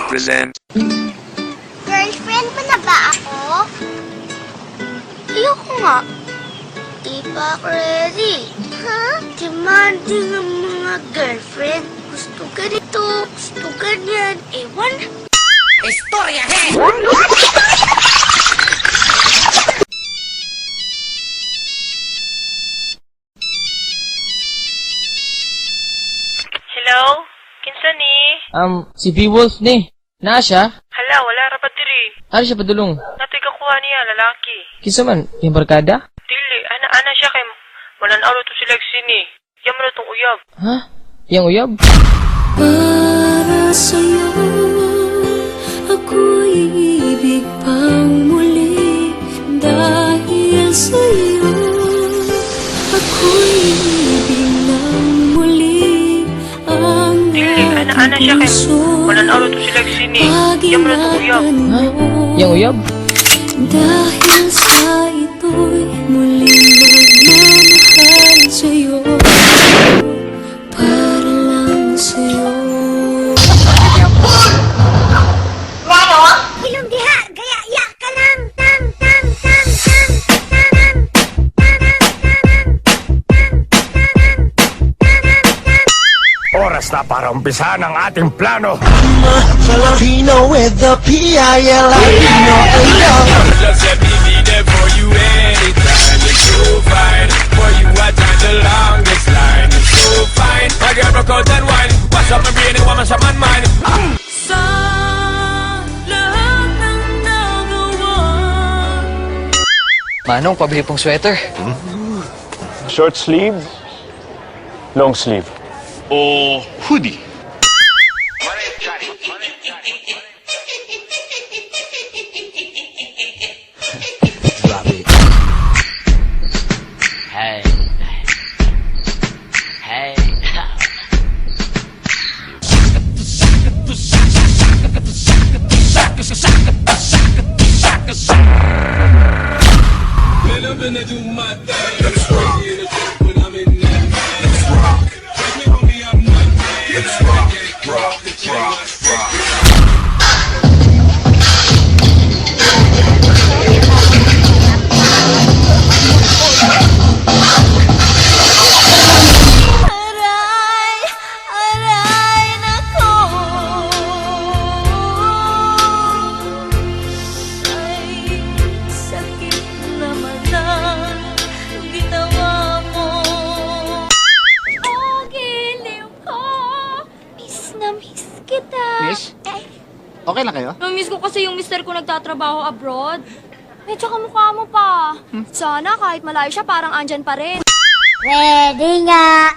Present. Girlfriend mo na ba ako? Ayoko nga. Di pa ako ready. Ha? Demanding ang mga girlfriend. Gusto ganito, gusto ganyan. Ewan. Istorya, he! Hello? Kinsa ni? Si B-Wolf ni. Naa siya? Hala, wala ra pa diri. Ano siya padulong? Natoy kakuha niya, lalaki. Kinsa man? Yung barkada? Dili, ana siya kay manan-aw to si Lexi ni. Yan mo na itong uyab. Ha? Yang uyab? Para sa'yo, ako'y ibig pang muli. Dahil sa'yo, ako'y ibig ng muli. Ang Dili, ana siya kay manan-aw to si Lexi ni. Yan mo na itong uyab. Ha? Yang uyab? Dahil sa ito'y muling magmamahal sa'yo. Para lang sa'yo. Ilong diha, gaya ya ka lang. Tang, tang, tang, tang, tang, Oras na para umpisahan ang ating plano. Filipino with the P-I-L-I-P-I-N-O. Just let me be there for you anytime. It's so fine. For you, I time the longest line. It's so fine. My girl broke out and wine. What's up, my brain? It was my shaman mind. Sa lahat ng nagawa. Manong, pabili pong sweater. Short sleeve, long sleeve. O hoodie. Hey. Hey. Aray, aray nako. Ay, sakit naman ang ginawa mo. Oh, giliw ko. Miss na miss kita. Miss? Okay lang kayo? Namiss ko kasi yung mister ko nagtatrabaho abroad. Medyo kamukha mo pa. Sana kahit malayo siya, parang andyan pa rin. Ready nga.